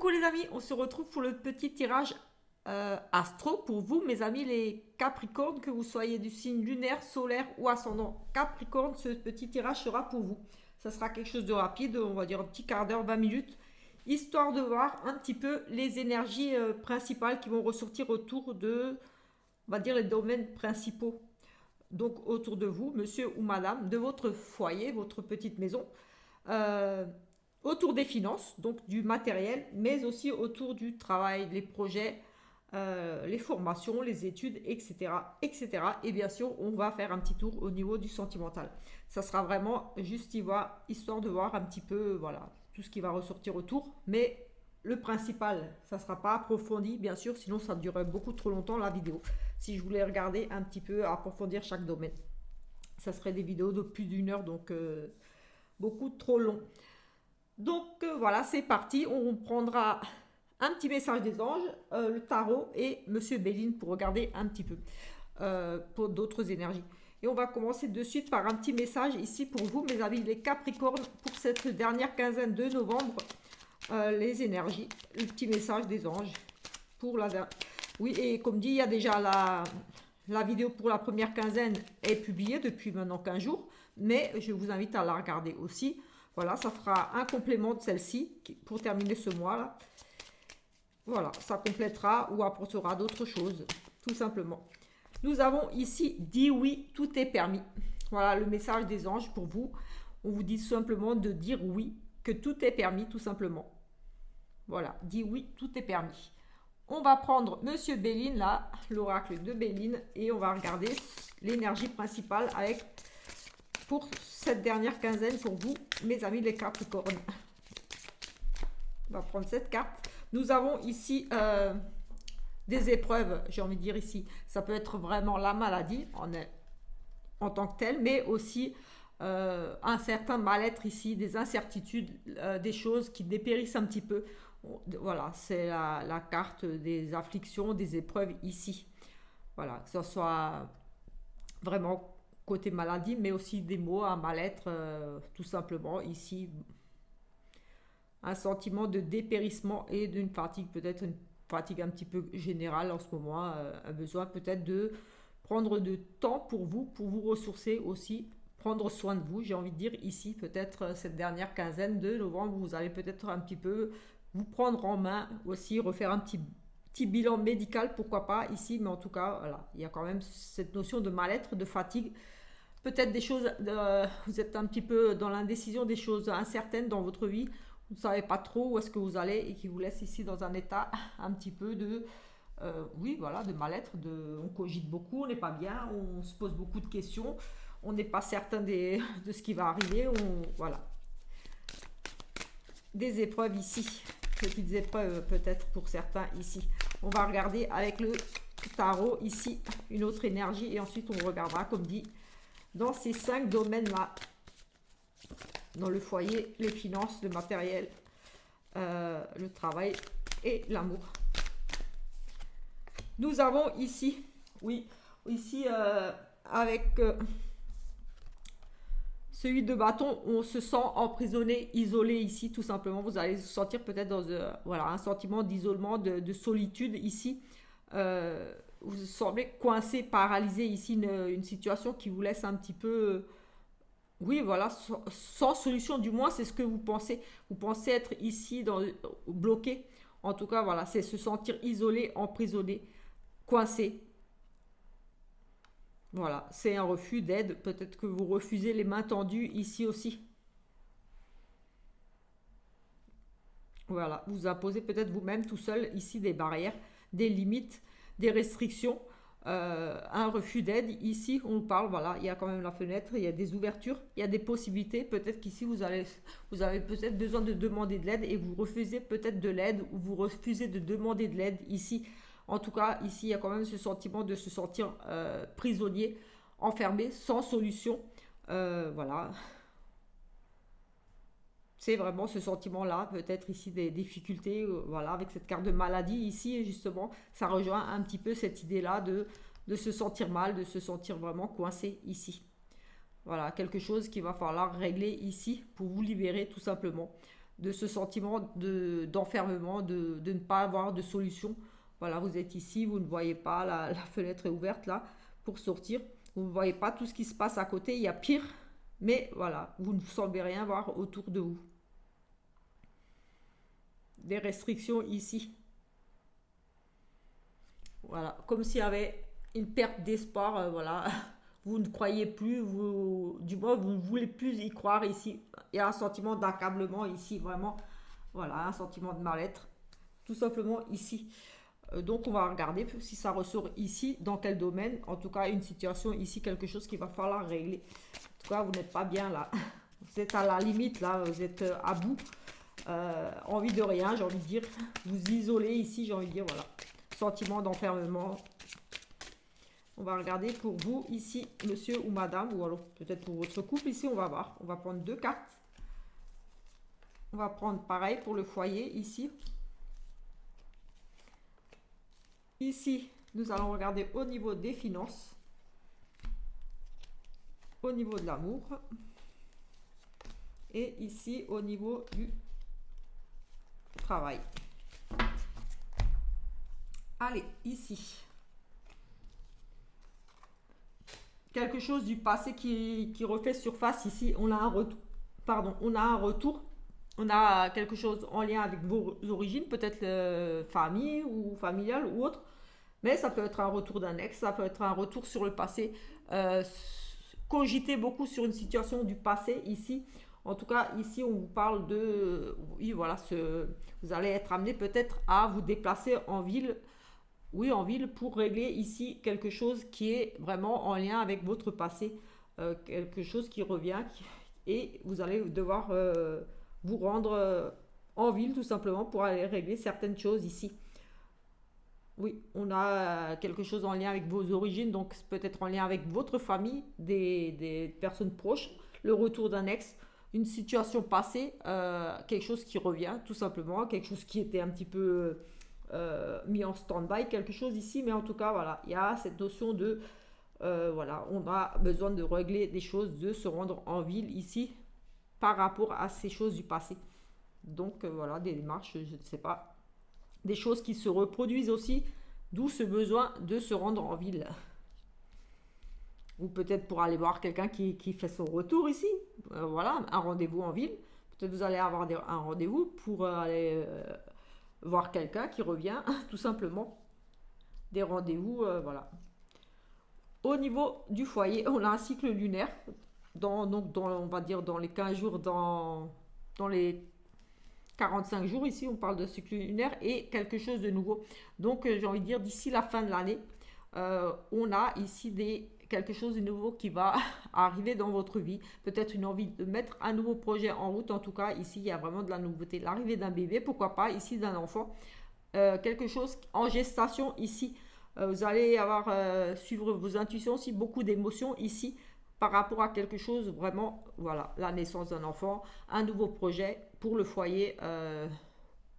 Coucou les amis, on se retrouve pour le petit tirage astro pour vous mes amis les Capricornes, que vous soyez du signe lunaire, solaire ou ascendant Capricorne, ce petit tirage sera pour vous. Ça sera quelque chose de rapide, on va dire un petit quart d'heure, 20 minutes, histoire de voir un petit peu les énergies principales qui vont ressortir autour de, on va dire, les domaines principaux. Donc autour de vous, monsieur ou madame, de votre foyer, votre petite maison. Euh, Autour des finances, donc du matériel, mais aussi autour du travail, les projets, les formations, les études, etc., etc. Et bien sûr, on va faire un petit tour au niveau du sentimental. Ça sera vraiment juste histoire de voir un petit peu, voilà, tout ce qui va ressortir autour. Mais le principal, ça ne sera pas approfondi, bien sûr, sinon ça durerait beaucoup trop longtemps la vidéo. Si je voulais regarder un petit peu, approfondir chaque domaine, ça serait des vidéos de plus d'une heure, donc beaucoup trop long. Donc voilà, c'est parti. On prendra un petit message des anges, le tarot et Monsieur Béline pour regarder un petit peu pour d'autres énergies. Et on va commencer de suite par un petit message ici pour vous, mes amis les Capricornes, pour cette dernière quinzaine de novembre. Les énergies, le petit message des anges pour la... Oui, et comme dit, il y a déjà la vidéo pour la première quinzaine est publiée depuis maintenant 15 jours, mais je vous invite à la regarder aussi. Voilà, ça fera un complément de celle-ci pour terminer ce mois-là. Voilà, ça complétera ou apportera d'autres choses, tout simplement. Nous avons ici dit oui, tout est permis. Voilà le message des anges pour vous. On vous dit simplement de dire oui, que tout est permis, tout simplement. Voilà, dit oui, tout est permis. On va prendre Monsieur Béline, là, l'oracle de Béline, et on va regarder l'énergie principale avec... pour cette dernière quinzaine pour vous, mes amis les Capricornes. On va prendre cette carte. Nous avons ici des épreuves, j'ai envie de dire ici. Ça peut être vraiment la maladie en tant que telle, mais aussi un certain mal-être ici, des incertitudes, des choses qui dépérissent un petit peu. Voilà, c'est la carte des afflictions, des épreuves ici. Voilà, que ce soit vraiment côté maladie, mais aussi des maux, un mal-être, tout simplement. Ici, un sentiment de dépérissement et d'une fatigue, peut-être une fatigue un petit peu générale en ce moment, un besoin peut-être de prendre de temps pour vous ressourcer aussi, prendre soin de vous, j'ai envie de dire ici, peut-être cette dernière quinzaine de novembre, vous allez peut-être un petit peu vous prendre en main aussi, refaire un petit bilan médical, pourquoi pas ici, mais en tout cas, voilà, il y a quand même cette notion de mal-être, de fatigue. Peut-être des choses, vous êtes un petit peu dans l'indécision, des choses incertaines dans votre vie, vous ne savez pas trop où est-ce que vous allez et qui vous laisse ici dans un état un petit peu de, oui, voilà, de mal-être, on cogite beaucoup, on n'est pas bien, on se pose beaucoup de questions, on n'est pas certain de ce qui va arriver, voilà. Des épreuves ici, petites épreuves peut-être pour certains ici. On va regarder avec le tarot ici une autre énergie et ensuite on regardera, comme dit, dans ces 5 domaines-là, dans le foyer, les finances, le matériel, le travail et l'amour. Nous avons ici, oui, ici avec celui de bâton, on se sent emprisonné, isolé ici, tout simplement. Vous allez se sentir peut-être dans voilà, un sentiment d'isolement, de solitude ici. Vous vous semblez coincé, paralysé ici, une situation qui vous laisse un petit peu, oui, voilà, sans solution, du moins, c'est ce que vous pensez. Vous pensez être ici, bloqué. En tout cas, voilà, c'est se sentir isolé, emprisonné, coincé. Voilà, c'est un refus d'aide. Peut-être que vous refusez les mains tendues ici aussi. Voilà, vous imposez peut-être vous-même tout seul ici des barrières, des limites, des restrictions, un refus d'aide. Ici, on parle, voilà, il y a quand même la fenêtre, il y a des ouvertures, il y a des possibilités. Peut-être qu'ici, vous avez peut-être besoin de demander de l'aide et vous refusez peut-être de l'aide ou vous refusez de demander de l'aide ici. En tout cas, ici, il y a quand même ce sentiment de se sentir prisonnier, enfermé, sans solution. Voilà, c'est vraiment ce sentiment-là, peut-être ici des difficultés, voilà, avec cette carte de maladie ici, justement, ça rejoint un petit peu cette idée-là de se sentir mal, de se sentir vraiment coincé ici. Voilà, quelque chose qu'il va falloir régler ici pour vous libérer tout simplement. de ce sentiment d'enfermement, de ne pas avoir de solution. Voilà, vous êtes ici, vous ne voyez pas, la fenêtre est ouverte là pour sortir. Vous ne voyez pas tout ce qui se passe à côté, il y a pire. Mais voilà, vous ne semblez rien voir autour de vous. Des restrictions ici. Voilà, comme s'il y avait une perte d'espoir, voilà. Vous ne croyez plus, du moins vous ne voulez plus y croire ici. Il y a un sentiment d'accablement ici, vraiment. Voilà, un sentiment de mal-être, tout simplement ici. Donc on va regarder si ça ressort ici, dans quel domaine. En tout cas, une situation ici, quelque chose qu'il va falloir régler. En tout cas, vous n'êtes pas bien là. Vous êtes à la limite là, vous êtes à bout. Envie de rien, j'ai envie de dire. Vous isolez ici, j'ai envie de dire, voilà. Sentiment d'enfermement. On va regarder pour vous ici, monsieur ou madame, ou alors peut-être pour votre couple ici, on va voir. On va prendre 2 cartes. On va prendre pareil pour le foyer ici. Ici, nous allons regarder au niveau des finances, au niveau de l'amour, et ici au niveau du travail. Allez, ici. Quelque chose du passé qui refait surface ici. On a un retour. Pardon, on a un retour. On a quelque chose en lien avec vos origines, peut-être famille ou familiale ou autre. Mais ça peut être un retour d'un ex, ça peut être un retour sur le passé. Euh, Cogitez beaucoup sur une situation du passé ici. En tout cas, ici, on vous parle de... Oui, voilà, vous allez être amené peut-être à vous déplacer en ville. Oui, en ville pour régler ici quelque chose qui est vraiment en lien avec votre passé. Quelque chose qui revient. Et vous allez devoir vous rendre en ville tout simplement pour aller régler certaines choses ici. Oui, on a quelque chose en lien avec vos origines, donc peut-être en lien avec votre famille, des personnes proches, le retour d'un ex, une situation passée, quelque chose qui revient tout simplement, quelque chose qui était un petit peu mis en stand-by, quelque chose ici, mais en tout cas, voilà, il y a cette notion de, voilà, on a besoin de régler des choses, de se rendre en ville ici par rapport à ces choses du passé. Donc voilà, des démarches, je ne sais pas, des choses qui se reproduisent aussi, d'où ce besoin de se rendre en ville. Ou peut-être pour aller voir quelqu'un qui fait son retour ici. Voilà, un rendez-vous en ville. Peut-être vous allez avoir un rendez-vous pour aller voir quelqu'un qui revient, tout simplement. Des rendez-vous, voilà. Au niveau du foyer, on a un cycle lunaire. On va dire dans les 15 jours, dans les 45 jours ici, on parle de cycle lunaire et quelque chose de nouveau. Donc, j'ai envie de dire, d'ici la fin de l'année, on a ici quelque chose de nouveau qui va arriver dans votre vie. Peut-être une envie de mettre un nouveau projet en route. En tout cas, ici, il y a vraiment de la nouveauté. L'arrivée d'un bébé, pourquoi pas, ici d'un enfant. Quelque chose en gestation ici. Vous allez suivre vos intuitions aussi, beaucoup d'émotions ici par rapport à quelque chose vraiment, voilà, la naissance d'un enfant, un nouveau projet pour le foyer,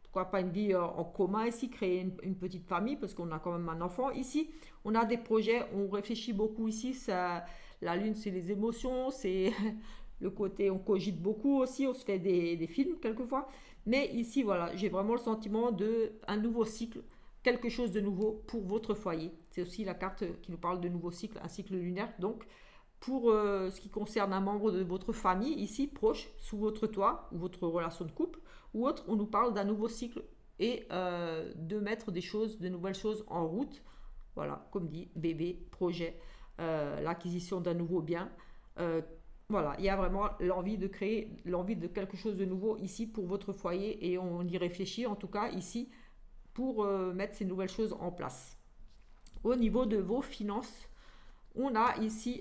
pourquoi pas une vie en commun ici, créer une petite famille parce qu'on a quand même un enfant ici. On a des projets, on réfléchit beaucoup ici, la lune c'est les émotions, c'est le côté, on cogite beaucoup aussi, on se fait des films quelquefois. Mais ici, voilà, j'ai vraiment le sentiment d'un nouveau cycle, quelque chose de nouveau pour votre foyer. C'est aussi la carte qui nous parle de nouveau cycle, un cycle lunaire. Donc, pour ce qui concerne un membre de votre famille, ici, proche, sous votre toit, ou votre relation de couple, ou autre, on nous parle d'un nouveau cycle et de mettre de nouvelles choses en route. Voilà, comme dit, bébé, projet, l'acquisition d'un nouveau bien. Voilà, il y a vraiment l'envie de créer, l'envie de quelque chose de nouveau ici pour votre foyer et on y réfléchit en tout cas ici pour mettre ces nouvelles choses en place. Au niveau de vos finances, on a ici,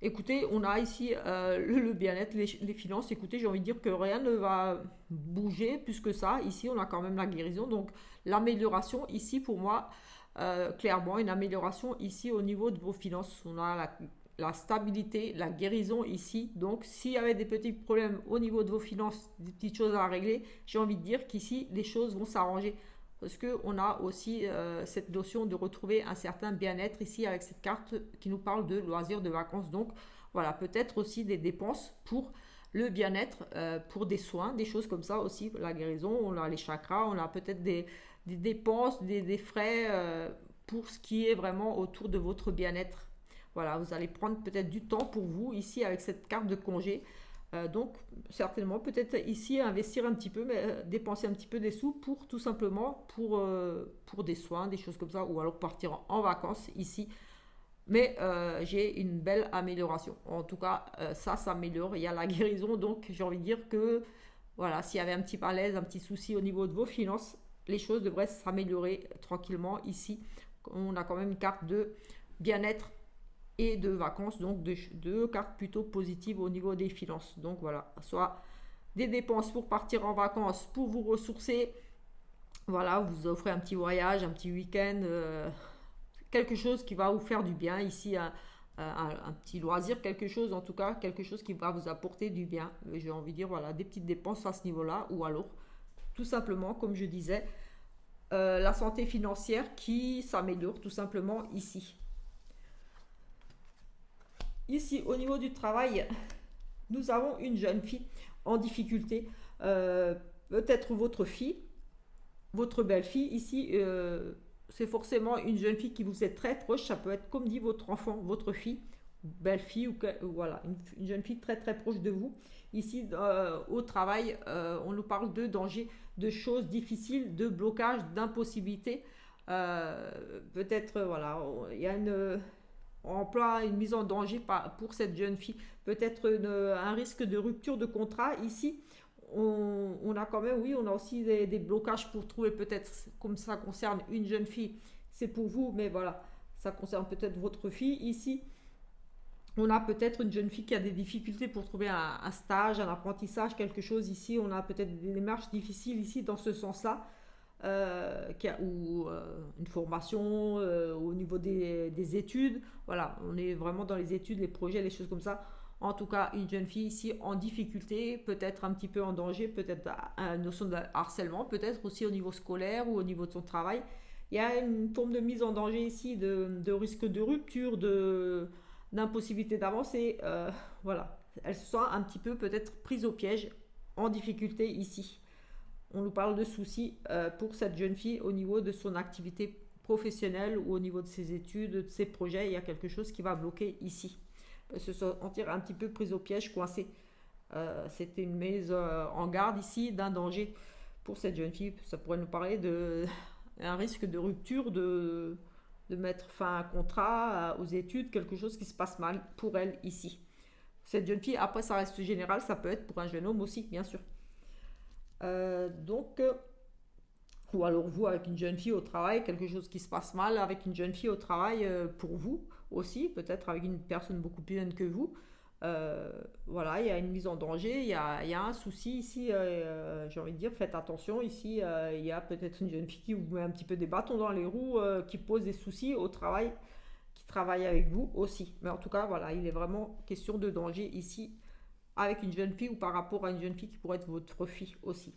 écoutez, on a ici le bien-être, les finances. Écoutez, j'ai envie de dire que rien ne va bouger plus que ça. Ici, on a quand même la guérison, donc l'amélioration ici pour moi, clairement, une amélioration ici au niveau de vos finances. On a la stabilité, la guérison ici. Donc, s'il y avait des petits problèmes au niveau de vos finances, des petites choses à régler, j'ai envie de dire qu'ici, les choses vont s'arranger. Parce qu'on a aussi cette notion de retrouver un certain bien-être ici avec cette carte qui nous parle de loisirs, de vacances. Donc, voilà, peut-être aussi des dépenses pour le bien-être, pour des soins, des choses comme ça aussi, la guérison, on a les chakras, on a peut-être des dépenses, des frais pour ce qui est vraiment autour de votre bien-être. Voilà, vous allez prendre peut-être du temps pour vous ici avec cette carte de congé. Donc, certainement, peut-être ici investir un petit peu, mais dépenser un petit peu des sous pour tout simplement pour des soins, des choses comme ça, ou alors partir en vacances ici. Mais j'ai une belle amélioration. En tout cas, ça s'améliore. Il y a la guérison, donc j'ai envie de dire que voilà, s'il y avait un petit malaise, un petit souci au niveau de vos finances, les choses devraient s'améliorer tranquillement ici. On a quand même une carte de bien-être et de vacances, donc deux cartes plutôt positives au niveau des finances. Donc voilà, soit des dépenses pour partir en vacances, pour vous ressourcer. Voilà, vous offrez un petit voyage, un petit week-end, quelque chose qui va vous faire du bien ici, un petit loisir, quelque chose en tout cas, quelque chose qui va vous apporter du bien. J'ai envie de dire, voilà, des petites dépenses à ce niveau-là, ou alors tout simplement, comme je disais, la santé financière qui s'améliore tout simplement ici. Ici, au niveau du travail, nous avons une jeune fille en difficulté. Euh, Peut-être votre fille, votre belle-fille. Ici, c'est forcément une jeune fille qui vous est très proche. Ça peut être, comme dit votre enfant, votre fille, belle-fille, ou voilà, une jeune fille très très proche de vous. Ici, au travail, on nous parle de dangers, de choses difficiles, de blocages, d'impossibilités. Peut-être, voilà, il y a en plein une mise en danger pour cette jeune fille. Peut-être un risque de rupture de contrat. Ici, on a quand même, oui, on a aussi des blocages pour trouver peut-être, comme ça concerne une jeune fille, c'est pour vous, mais voilà, ça concerne peut-être votre fille. Ici, on a peut-être une jeune fille qui a des difficultés pour trouver un stage, un apprentissage, quelque chose. Ici, on a peut-être des démarches difficiles ici dans ce sens-là. Ou une formation au niveau des études. Voilà, on est vraiment dans les études, les projets, les choses comme ça. En tout cas, une jeune fille ici en difficulté, peut-être un petit peu en danger, peut-être une notion de harcèlement, peut-être aussi au niveau scolaire ou au niveau de son travail. Il y a une forme de mise en danger ici, de risque de rupture, d'impossibilité d'avancer. Voilà, elle se sent un petit peu peut-être prise au piège, en difficulté ici. On nous parle de soucis pour cette jeune fille au niveau de son activité professionnelle ou au niveau de ses études, de ses projets. Il y a quelque chose qui va bloquer ici. Se sentir un petit peu prise au piège, coincée. C'était une mise en garde ici d'un danger pour cette jeune fille. Ça pourrait nous parler d'un risque de rupture, de mettre fin à un contrat, aux études, quelque chose qui se passe mal pour elle ici. Cette jeune fille, après ça reste général, ça peut être pour un jeune homme aussi, bien sûr. Donc, ou alors vous avec une jeune fille au travail, quelque chose qui se passe mal avec une jeune fille au travail pour vous aussi, peut-être avec une personne beaucoup plus jeune que vous. Voilà, il y a une mise en danger, il y a un souci ici, j'ai envie de dire, faites attention ici, il y a peut-être une jeune fille qui vous met un petit peu des bâtons dans les roues, qui pose des soucis au travail, qui travaille avec vous aussi. Mais en tout cas, voilà, il est vraiment question de danger ici avec une jeune fille ou par rapport à une jeune fille qui pourrait être votre fille aussi.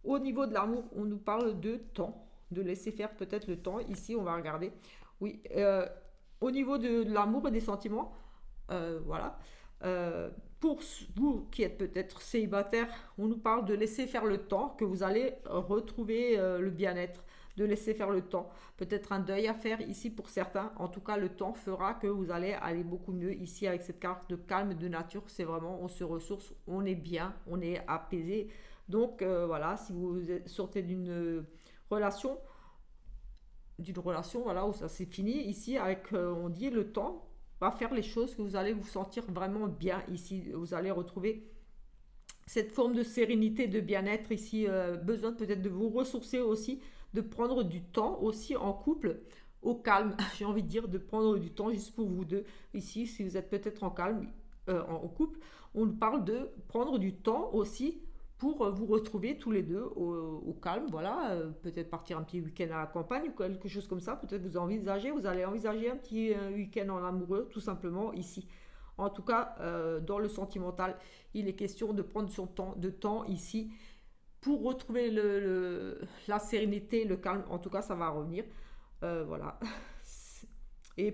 Au niveau de l'amour, on nous parle de temps, de laisser faire peut-être le temps. Ici, on va regarder. Oui, au niveau de l'amour et des sentiments, voilà. Pour vous qui êtes peut-être célibataire, on nous parle de laisser faire le temps, que vous allez retrouver le bien-être, de laisser faire le temps. Peut-être un deuil à faire ici pour certains. En tout cas, le temps fera que vous allez aller beaucoup mieux ici avec cette carte de calme, de nature. C'est vraiment, on se ressource, on est bien, on est apaisé. Donc voilà, si vous sortez relation, d'une relation voilà, où ça s'est fini, ici, avec, on dit, le temps va faire les choses que vous allez vous sentir vraiment bien ici. Vous allez retrouver cette forme de sérénité, de bien-être ici, besoin peut-être de vous ressourcer aussi, de prendre du temps aussi en couple, au calme, j'ai envie de dire, de prendre du temps juste pour vous deux. Ici, si vous êtes peut-être en calme, en couple, on nous parle de prendre du temps aussi pour vous retrouver tous les deux au calme, voilà, peut-être partir un petit week-end à la campagne ou quelque chose comme ça, peut-être vous allez envisager un petit week-end en amoureux, tout simplement ici. En tout cas, dans le sentimental, il est question de prendre son temps, de temps ici pour retrouver la sérénité, le calme. En tout cas, ça va revenir. Voilà. Et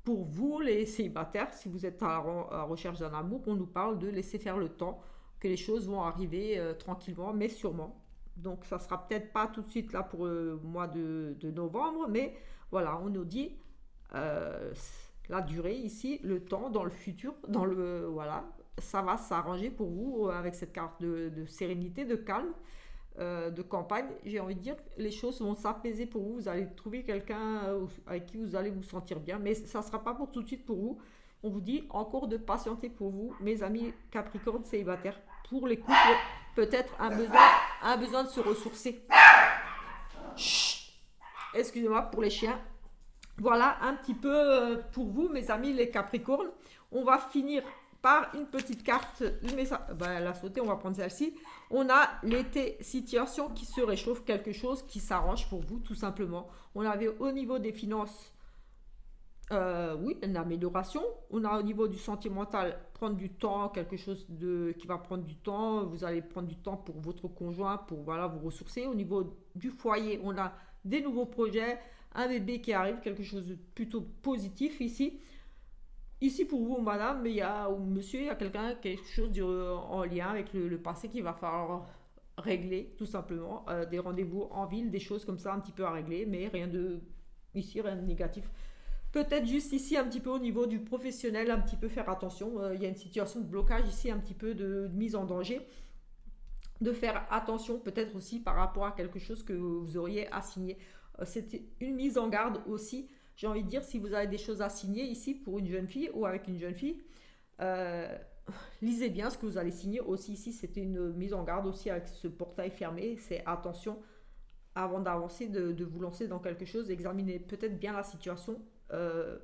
pour vous, les célibataires, si vous êtes à la recherche d'un amour, on nous parle de laisser faire le temps, que les choses vont arriver tranquillement, mais sûrement. Donc ça sera peut-être pas tout de suite là pour le mois de novembre, mais voilà, on nous dit euh, la durée ici, le temps dans le futur, dans le voilà, ça va s'arranger pour vous avec cette carte de sérénité, de calme, de campagne. J'ai envie de dire, les choses vont s'apaiser pour vous. Vous allez trouver quelqu'un avec qui vous allez vous sentir bien, mais ça ne sera pas pour tout de suite pour vous. On vous dit encore de patienter pour vous, mes amis Capricorne célibataires. Pour les couples, peut-être un besoin de se ressourcer. Chut. Excusez-moi pour les chiens. Voilà un petit peu pour vous, mes amis les Capricornes. On va finir par une petite carte. La sauter, on va prendre celle-ci. On a l'été, situation qui se réchauffe, quelque chose qui s'arrange pour vous, tout simplement. On avait au niveau des finances, oui, une amélioration. On a au niveau du sentimental, prendre du temps, quelque chose qui va prendre du temps. Vous allez prendre du temps pour votre conjoint, pour voilà, vous ressourcer. Au niveau du foyer, on a des nouveaux projets, un bébé qui arrive, quelque chose de plutôt positif ici. Ici pour vous, madame, ou monsieur, il y a quelque chose en lien avec le passé qu'il va falloir régler, tout simplement. Des rendez-vous en ville, des choses comme ça un petit peu à régler, mais rien de négatif. Peut-être juste ici un petit peu au niveau du professionnel, un petit peu faire attention. Il y a une situation de blocage ici, un petit peu de mise en danger. De faire attention peut-être aussi par rapport à quelque chose que vous auriez à signer. C'était une mise en garde aussi. J'ai envie de dire, si vous avez des choses à signer ici pour une jeune fille ou avec une jeune fille, lisez bien ce que vous allez signer aussi ici. C'était une mise en garde aussi avec ce portail fermé. C'est attention avant d'avancer, de vous lancer dans quelque chose, examinez peut-être bien la situation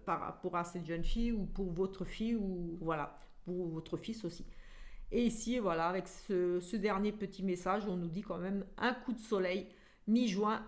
par rapport à cette jeune fille ou pour votre fille ou voilà, pour votre fils aussi. Et ici, voilà, avec ce dernier petit message, on nous dit quand même un coup de soleil, mi-juin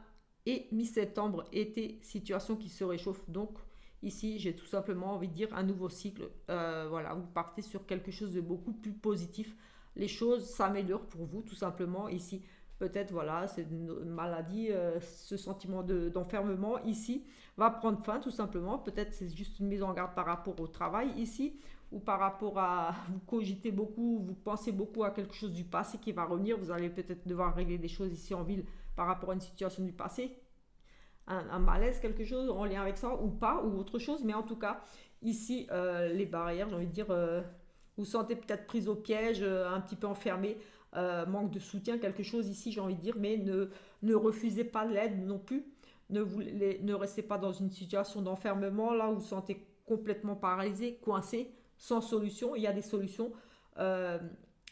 et mi-septembre, été, situation qui se réchauffe. Donc ici, j'ai tout simplement envie de dire un nouveau cycle. Voilà, vous partez sur quelque chose de beaucoup plus positif. Les choses s'améliorent pour vous, tout simplement. Ici, peut-être, voilà, c'est une maladie, ce sentiment d'enfermement ici va prendre fin, tout simplement. Peut-être c'est juste une mise en garde par rapport au travail ici, ou par rapport à vous cogitez beaucoup, vous pensez beaucoup à quelque chose du passé qui va revenir. Vous allez peut-être devoir régler des choses ici en ville par rapport à une situation du passé, un malaise, quelque chose en lien avec ça ou pas, ou autre chose. Mais en tout cas, ici, les barrières, j'ai envie de dire, vous sentez peut-être prise au piège, un petit peu enfermé, manque de soutien, quelque chose ici, j'ai envie de dire, mais ne refusez pas l'aide non plus. Ne restez pas dans une situation d'enfermement, là où vous sentez complètement paralysé, coincé, sans solution. Il y a des solutions.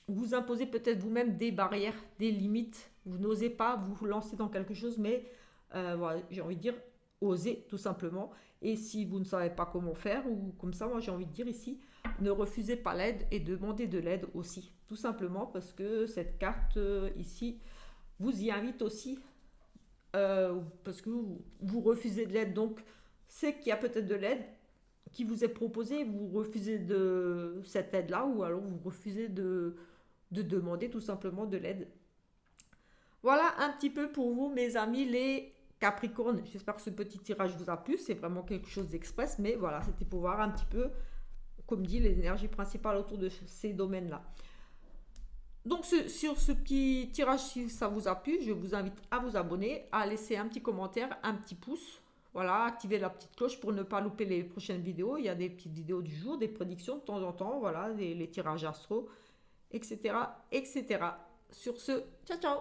Vous imposez peut-être vous-même des barrières, des limites. Vous n'osez pas vous lancer dans quelque chose, mais voilà, j'ai envie de dire, osez tout simplement. Et si vous ne savez pas comment faire, ou comme ça, moi j'ai envie de dire ici, ne refusez pas l'aide et demandez de l'aide aussi. Tout simplement parce que cette carte ici vous y invite aussi, parce que vous refusez de l'aide. Donc c'est qu'il y a peut-être de l'aide qui vous est proposée, vous refusez de cette aide-là, ou alors vous refusez de demander tout simplement de l'aide. Voilà un petit peu pour vous, mes amis, les Capricornes. J'espère que ce petit tirage vous a plu. C'est vraiment quelque chose d'express, mais voilà, c'était pour voir un petit peu, comme dit, les énergies principales autour de ces domaines-là. Donc sur ce petit tirage, si ça vous a plu, je vous invite à vous abonner, à laisser un petit commentaire, un petit pouce. Voilà, activez la petite cloche pour ne pas louper les prochaines vidéos. Il y a des petites vidéos du jour, des prédictions de temps en temps, voilà, les tirages astro, etc., etc. Sur ce, ciao ciao.